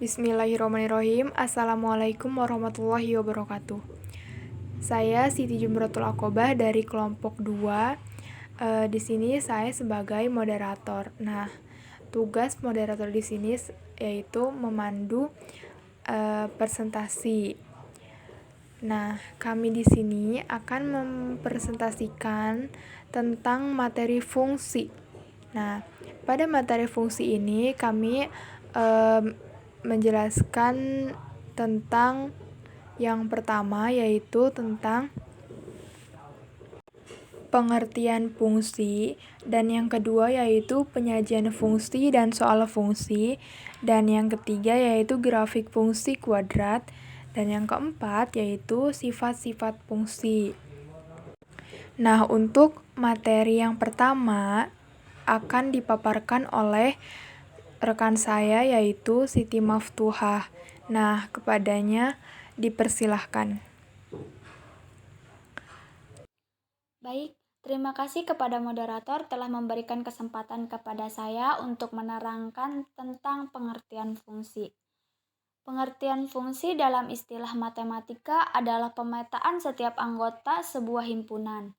Bismillahirrahmanirrahim. Assalamualaikum warahmatullahi wabarakatuh. Saya Siti Jumratul Aqobah dari kelompok 2. Di sini saya sebagai moderator. Nah, tugas moderator di sini yaitu memandu presentasi. Nah, kami di sini akan mempresentasikan tentang materi fungsi. Nah, pada materi fungsi ini kami menjelaskan tentang yang pertama, yaitu tentang pengertian fungsi, dan yang kedua yaitu penyajian fungsi dan soal fungsi, dan yang ketiga yaitu grafik fungsi kuadrat, dan yang keempat yaitu sifat-sifat fungsi. Nah, untuk materi yang pertama akan dipaparkan oleh rekan saya yaitu Siti Maftuhah. Nah, kepadanya dipersilahkan. Baik, terima kasih kepada moderator telah memberikan kesempatan kepada saya untuk menerangkan tentang pengertian fungsi. Pengertian fungsi dalam istilah matematika adalah pemetaan setiap anggota sebuah himpunan.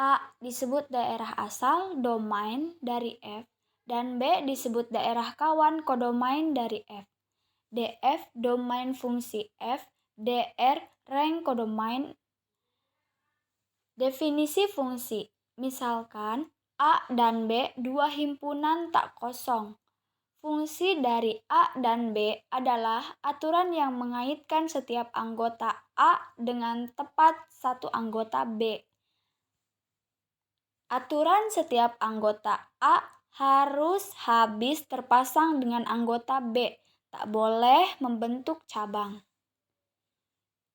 A disebut daerah asal, domain dari F, dan B disebut daerah kawan, kodomain dari F. DF domain fungsi F, DR rank kodomain. Definisi fungsi, misalkan A dan B dua himpunan tak kosong. Fungsi dari A dan B adalah aturan yang mengaitkan setiap anggota A dengan tepat satu anggota B. Aturan setiap anggota A harus habis terpasang dengan anggota B, tak boleh membentuk cabang.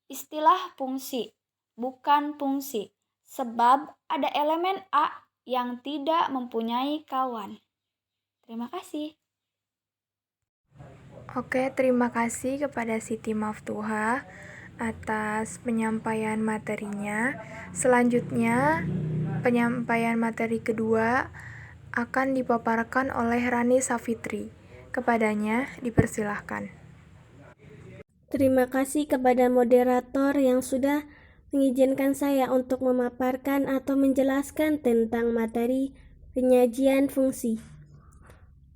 Istilah fungsi, bukan fungsi, sebab ada elemen A yang tidak mempunyai kawan. Terima kasih. Oke, terima kasih kepada Siti Maftuhah atas penyampaian materinya. Selanjutnya, penyampaian materi kedua akan dipaparkan oleh Rani Safitri. Kepadanya dipersilahkan. Terima kasih kepada moderator yang sudah mengizinkan saya untuk memaparkan atau menjelaskan tentang materi penyajian fungsi.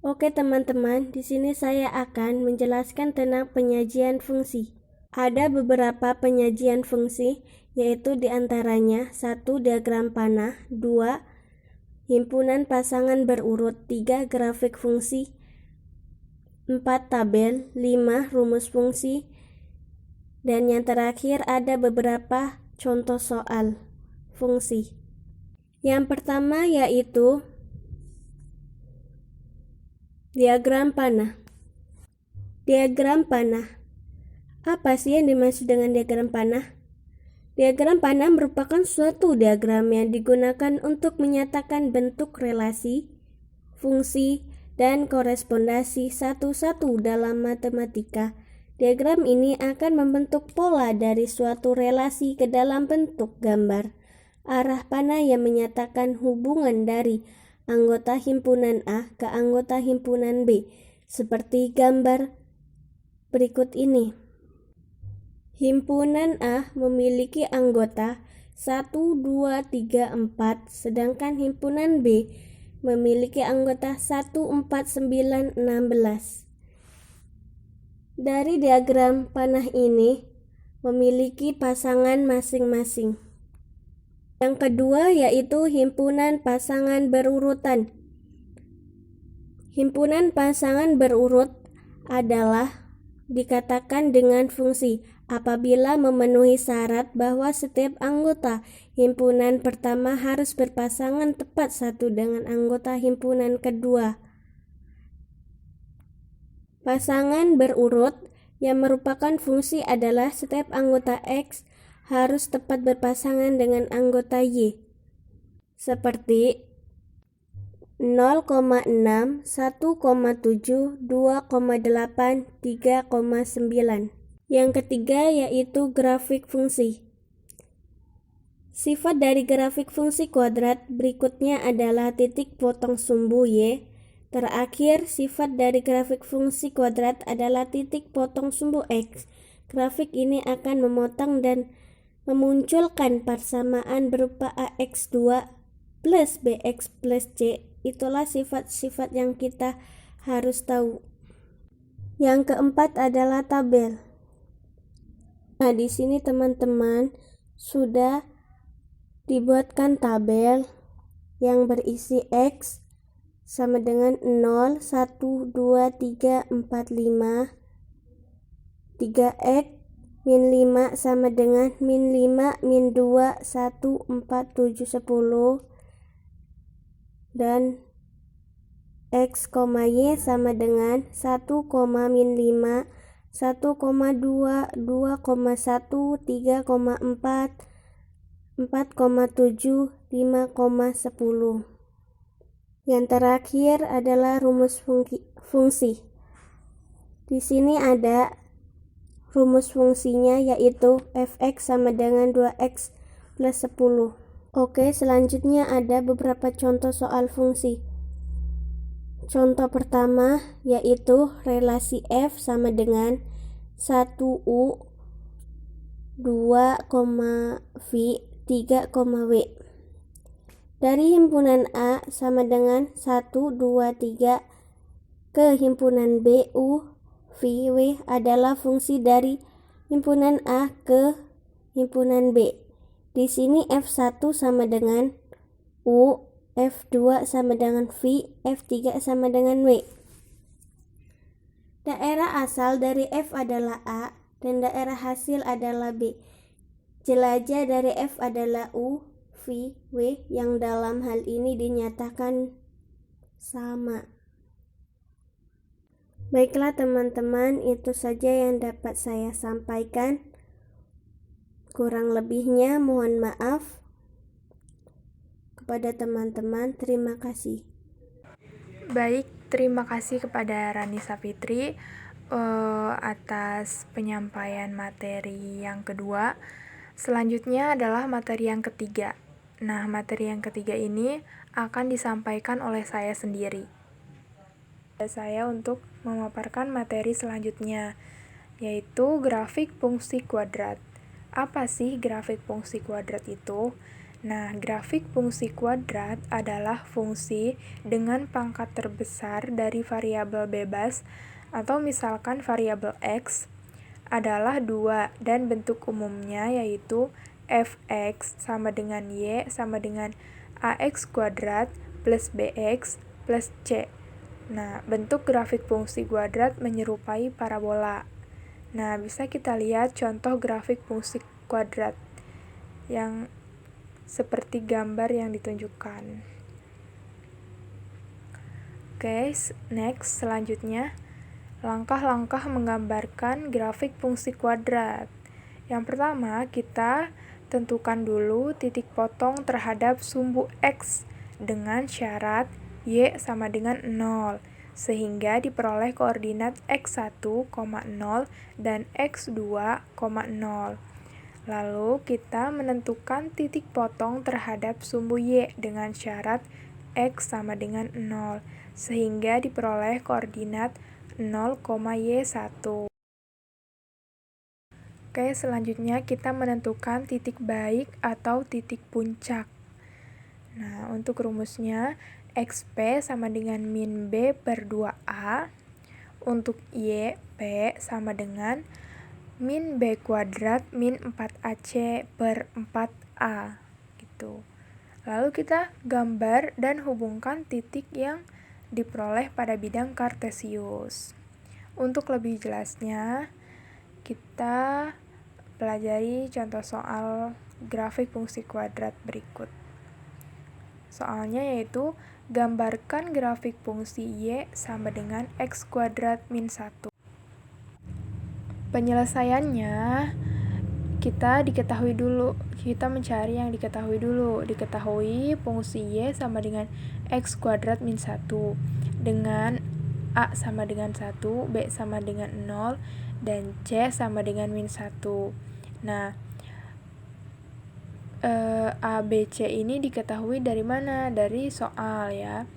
Oke teman-teman, di sini saya akan menjelaskan tentang penyajian fungsi. Ada beberapa penyajian fungsi, yaitu diantaranya 1. Diagram panah, 2. Himpunan pasangan berurut, 3. Grafik fungsi, 4. Tabel, 5. Rumus fungsi, dan yang terakhir ada beberapa contoh soal fungsi. Yang pertama yaitu diagram panah. Diagram panah. Apa sih yang dimaksud dengan diagram panah? Diagram panah merupakan suatu diagram yang digunakan untuk menyatakan bentuk relasi, fungsi, dan korespondasi satu-satu dalam matematika. Diagram ini akan membentuk pola dari suatu relasi ke dalam bentuk gambar arah panah yang menyatakan hubungan dari anggota himpunan A ke anggota himpunan B, seperti gambar berikut ini. Himpunan A memiliki anggota 1, 2, 3, 4, sedangkan himpunan B memiliki anggota 1, 4, 9, 16. Dari diagram panah ini memiliki pasangan masing-masing. Yang kedua yaitu himpunan pasangan berurutan. Himpunan pasangan berurut adalah dikatakan dengan fungsi apabila memenuhi syarat bahwa setiap anggota himpunan pertama harus berpasangan tepat satu dengan anggota himpunan kedua. Pasangan berurut yang merupakan fungsi adalah setiap anggota X harus tepat berpasangan dengan anggota Y, seperti 0,6, 1,7, 2,8, 3,9. Yang ketiga yaitu grafik fungsi. Sifat dari grafik fungsi kuadrat berikutnya adalah titik potong sumbu Y Terakhir, sifat dari grafik fungsi kuadrat adalah titik potong sumbu X. Grafik ini akan memotong dan memunculkan persamaan berupa AX2 plus BX plus C. Itulah sifat-sifat yang kita harus tahu. Yang keempat adalah tabel. Nah, di sini teman-teman sudah dibuatkan tabel yang berisi X sama dengan 0, 1, 2, 3, 4, 5. 3X min 5 sama dengan min 5, min 2, 1, 4, 7, 10. Dan X, Y sama dengan 1, min 5, 1,2, 2,1, 3,4, 4,7, 5,10. Yang terakhir adalah rumus fungsi. Di sini ada rumus fungsinya, yaitu fx sama dengan 2x plus 10. Oke, selanjutnya ada beberapa contoh soal fungsi. Contoh pertama yaitu relasi f sama dengan 1u, 2, v, 3, w. Dari himpunan A sama dengan 1, 2, 3 ke himpunan B, U, V, W adalah fungsi dari himpunan A ke himpunan B. Di sini F1 sama dengan U, F2 sama dengan V, F3 sama dengan W. Daerah asal dari F adalah A dan daerah hasil adalah B. Jelajah dari F adalah U, V, W yang dalam hal ini dinyatakan sama. Baiklah teman-teman, itu saja yang dapat saya sampaikan. Kurang lebihnya mohon maaf kepada teman-teman. Terima kasih. Baik, terima kasih kepada Rani Sapitri atas penyampaian materi yang kedua. Selanjutnya adalah materi yang ketiga. Nah, materi yang ketiga ini akan disampaikan oleh saya sendiri. Saya untuk memaparkan materi selanjutnya, yaitu grafik fungsi kuadrat. Apa sih grafik fungsi kuadrat itu? Nah, grafik fungsi kuadrat adalah fungsi dengan pangkat terbesar dari variabel bebas, atau misalkan variabel x adalah 2 dan bentuk umumnya yaitu fx sama dengan y sama dengan ax kuadrat plus bx plus c. Nah, bentuk grafik fungsi kuadrat menyerupai parabola. Nah, bisa kita lihat contoh grafik fungsi kuadrat yang seperti gambar yang ditunjukkan. Oke, next, selanjutnya langkah-langkah menggambarkan grafik fungsi kuadrat. Yang pertama, kita tentukan dulu titik potong terhadap sumbu x dengan syarat y sama dengan 0, sehingga diperoleh koordinat x1, 0 dan x2, 0. Lalu kita menentukan titik potong terhadap sumbu y dengan syarat x sama dengan 0, sehingga diperoleh koordinat 0, y1. Oke, selanjutnya kita menentukan titik baik atau titik puncak. Nah, untuk rumusnya xp sama dengan min b per 2a. Untuk y, p sama dengan min b kuadrat min 4ac per 4a. Gitu. Lalu kita gambar dan hubungkan titik yang diperoleh pada bidang kartesius. Untuk lebih jelasnya, kita pelajari contoh soal grafik fungsi kuadrat berikut. Soalnya yaitu, gambarkan grafik fungsi y sama dengan x kuadrat min 1. Penyelesaiannya, kita mencari yang diketahui dulu. Diketahui fungsi y sama dengan x kuadrat min 1 dengan a sama dengan 1, b sama dengan 0, dan c sama dengan min 1. Nah, a, b, c ini diketahui dari mana? Dari soal ya.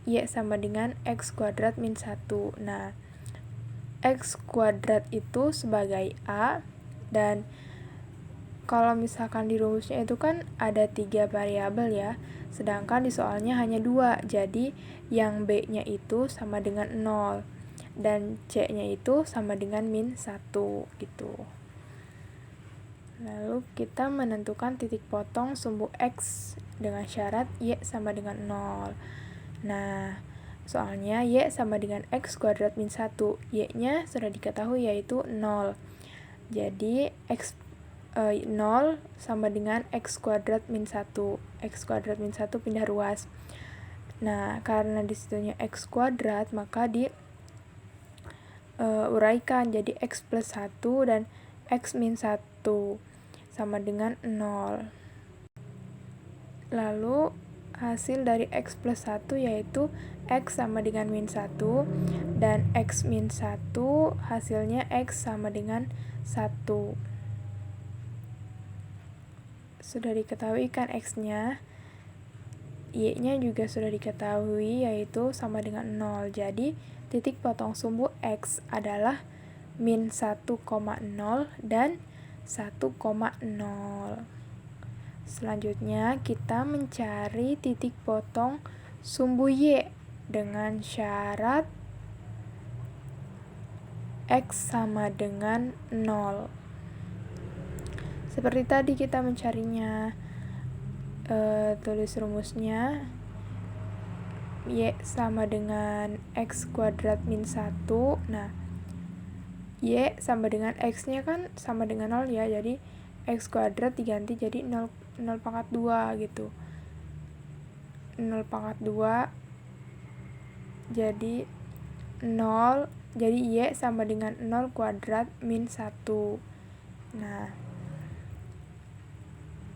Y sama dengan X kuadrat min 1. Nah, X kuadrat itu sebagai A, dan kalau misalkan di rumusnya itu kan ada 3 variabel ya, sedangkan di soalnya hanya 2, jadi yang B-nya itu sama dengan 0, dan C-nya itu sama dengan min 1 gitu. Lalu kita menentukan titik potong sumbu X dengan syarat Y sama dengan 0. Nah, soalnya Y sama dengan X kuadrat min 1, Y-nya sudah diketahui yaitu 0. Jadi, 0 sama dengan X kuadrat min 1. X kuadrat min 1 pindah ruas. Nah, karena disitunya X kuadrat, maka uraikan jadi X plus 1 dan X min 1 sama dengan 0. Lalu, hasil dari X plus 1 yaitu X sama dengan min 1, dan X min 1 hasilnya X sama dengan 1. Sudah diketahui kan X-nya, Y-nya juga sudah diketahui yaitu sama dengan 0. Jadi, titik potong sumbu X adalah min 1,0 dan 1,0. Selanjutnya, kita mencari titik potong sumbu Y dengan syarat X sama dengan 0. Seperti tadi kita mencarinya, tulis rumusnya, Y sama dengan X kuadrat min 1. Nah, Y sama dengan X-nya kan sama dengan 0 ya, jadi X kuadrat diganti jadi 0 pangkat 2 gitu. 0 pangkat 2 jadi 0, jadi Y sama dengan 0 kuadrat min 1. Nah,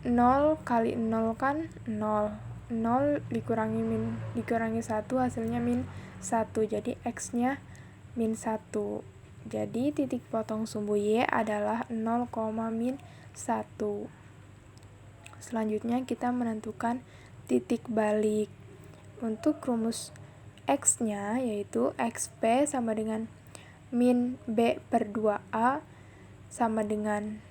0 kali 0 kan 0. 0 dikurangi 1 hasilnya min 1. Jadi X-nya min 1. Jadi titik potong sumbu Y adalah 0, min 1. Selanjutnya kita menentukan titik balik. Untuk rumus X-nya yaitu XP sama dengan min B per 2A sama dengan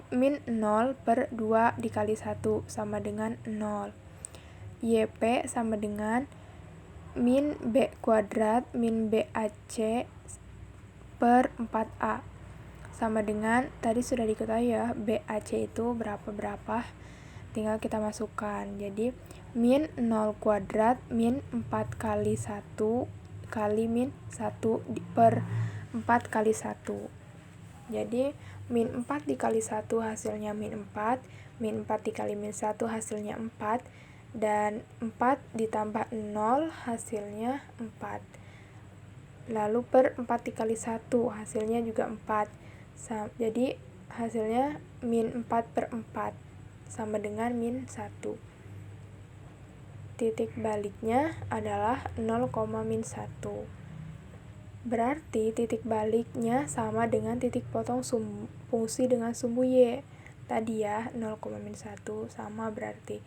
min 0 per 2 dikali 1 sama dengan 0. YP sama dengan min B kuadrat min BAC per 4A sama dengan, tadi sudah diketahui ya, BAC itu berapa, tinggal kita masukkan. Jadi, min 0 kuadrat min 4 kali 1 kali min 1 per 4 kali 1. Jadi, min 4 dikali 1 hasilnya min 4, min 4 dikali min 1 hasilnya 4, dan 4 ditambah 0 hasilnya 4. Lalu per 4 dikali 1 hasilnya juga 4. Jadi hasilnya min 4 per 4 sama dengan min 1. Titik baliknya adalah 0, min 1. Berarti titik baliknya sama dengan titik potong fungsi dengan sumbu Y. Tadi ya, 0, min 1 sama berarti.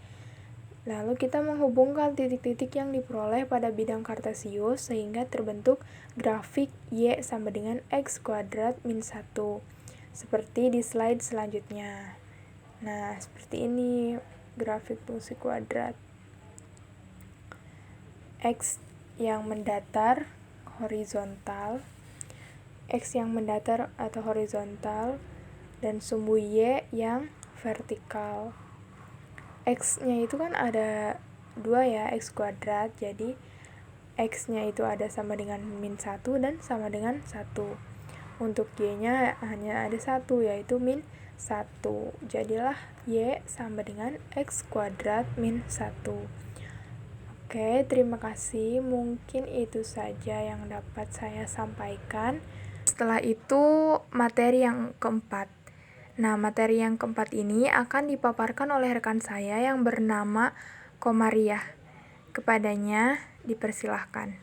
Lalu kita menghubungkan titik-titik yang diperoleh pada bidang kartesius sehingga terbentuk grafik Y sama dengan X kuadrat min 1. Seperti di slide selanjutnya. Nah, seperti ini grafik fungsi kuadrat. X yang mendatar horizontal, X yang mendatar atau horizontal, dan sumbu Y yang vertikal. X-nya itu kan ada 2 ya, X kuadrat, jadi X-nya itu ada sama dengan min 1 dan sama dengan 1. Untuk Y-nya hanya ada 1, yaitu min 1. Jadilah Y sama dengan X kuadrat min 1. Oke, terima kasih. Mungkin itu saja yang dapat saya sampaikan. Setelah itu, materi yang keempat. Nah, materi yang keempat ini akan dipaparkan oleh rekan saya yang bernama Komariah. Kepadanya dipersilahkan.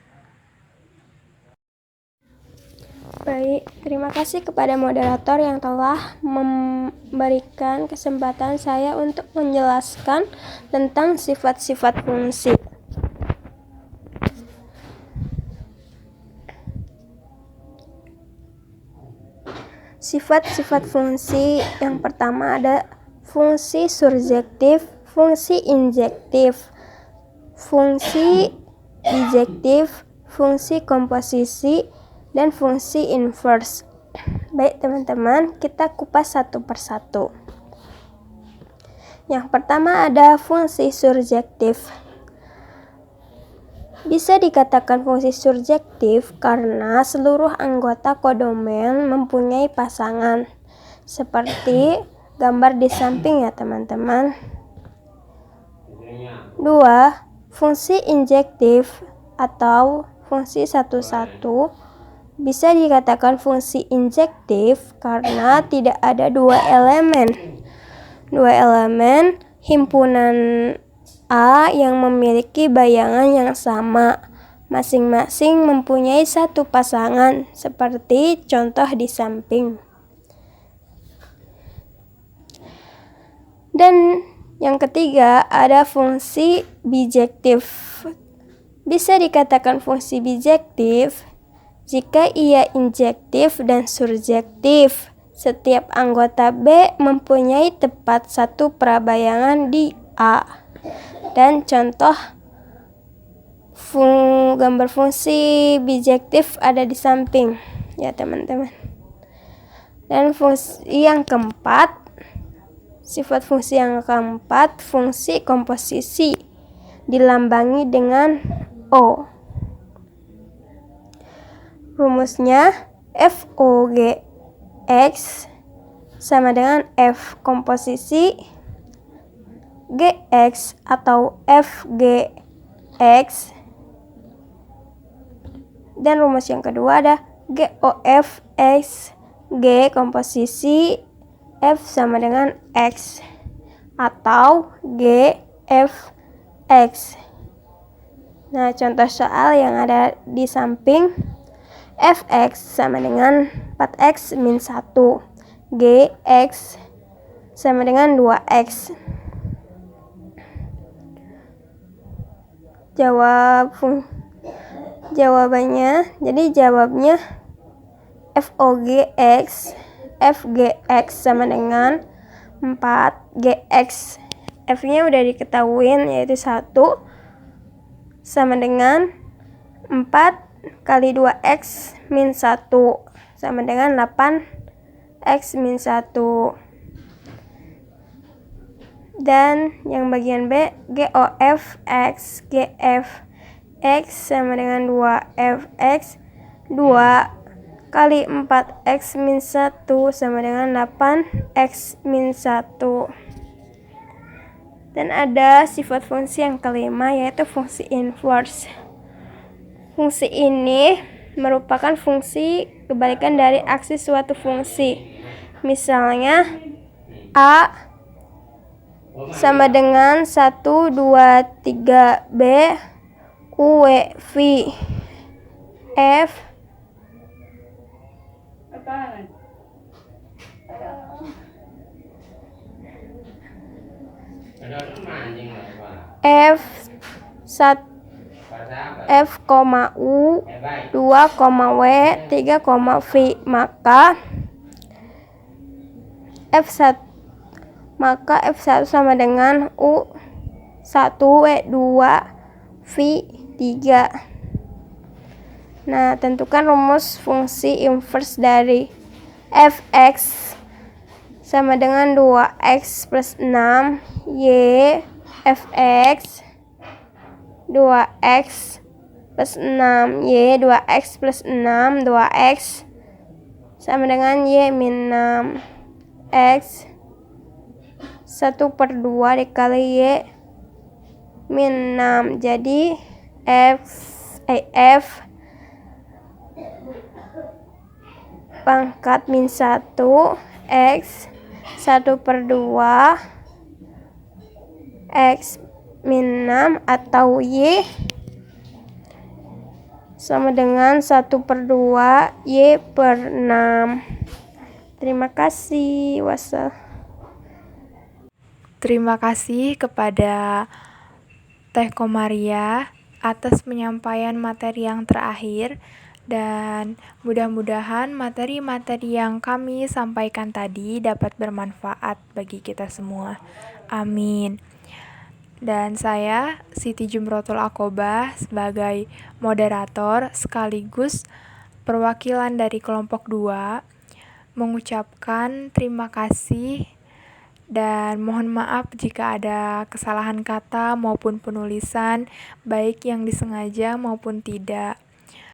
Baik, terima kasih kepada moderator yang telah memberikan kesempatan saya untuk menjelaskan tentang sifat-sifat fungsi. Sifat-sifat fungsi yang pertama ada fungsi surjektif, fungsi injektif, fungsi bijektif, fungsi komposisi, dan fungsi inverse. Baik teman-teman, kita kupas satu persatu. Yang pertama ada fungsi surjektif. Bisa dikatakan fungsi surjektif karena seluruh anggota kodomen mempunyai pasangan, seperti gambar di samping ya teman-teman. 2. Fungsi injektif atau fungsi satu-satu bisa dikatakan fungsi injektif karena tidak ada dua elemen himpunan A yang memiliki bayangan yang sama, masing-masing mempunyai satu pasangan, seperti contoh di samping. Dan yang ketiga ada fungsi bijektif. Bisa dikatakan fungsi bijektif jika ia injektif dan surjektif. Setiap anggota B mempunyai tepat satu prabayangan di A. Dan contoh gambar fungsi bijektif ada di samping ya teman-teman. Dan fungsi yang keempat, sifat fungsi yang keempat, fungsi komposisi, dilambangi dengan O. Rumusnya FOGX sama dengan F komposisi GX atau FGX. Dan rumus yang kedua ada GOFX, G komposisi, F sama dengan X atau GFX. Nah, contoh soal yang ada di samping, Fx sama dengan 4x min 1, Gx sama dengan 2x. Jawabannya, jadi jawabnya FOGX, FGX sama dengan 4, GX. F-nya udah diketahuin yaitu 1 sama dengan 4 kali 2x min 1 sama dengan 8x min 1. Dan yang bagian B, GOFX, GFX sama dengan 2FX, 2 kali 4x min 1 sama dengan 8x min 1. Dan ada sifat fungsi yang kelima yaitu fungsi inverse. Fungsi ini merupakan fungsi kebalikan dari aksi suatu fungsi. Misalnya A sama dengan 1, 2, 3 B U, W, V, F F 1 F, U, 2, W, 3, V, maka F1 sama dengan U 1, W 2, V 3. Nah, tentukan rumus fungsi inverse dari Fx sama dengan 2x plus 6 Y Fx 2x plus 6 Y 2x plus 6 2x sama dengan Y min 6 X 1/2 dikali Y min 6. Jadi F pangkat min 1 X 1/2 X min 6 atau Y sama dengan 1/2 Y per 6. Terima kasih. Terima kasih kepada Teh Komaria atas penyampaian materi yang terakhir, Dan mudah-mudahan materi-materi yang kami sampaikan tadi dapat bermanfaat bagi kita semua. Amin. Dan saya, Siti Jumrotul Aqobah, sebagai moderator sekaligus perwakilan dari kelompok 2, mengucapkan terima kasih dan mohon maaf jika ada kesalahan kata maupun penulisan, baik yang disengaja maupun tidak.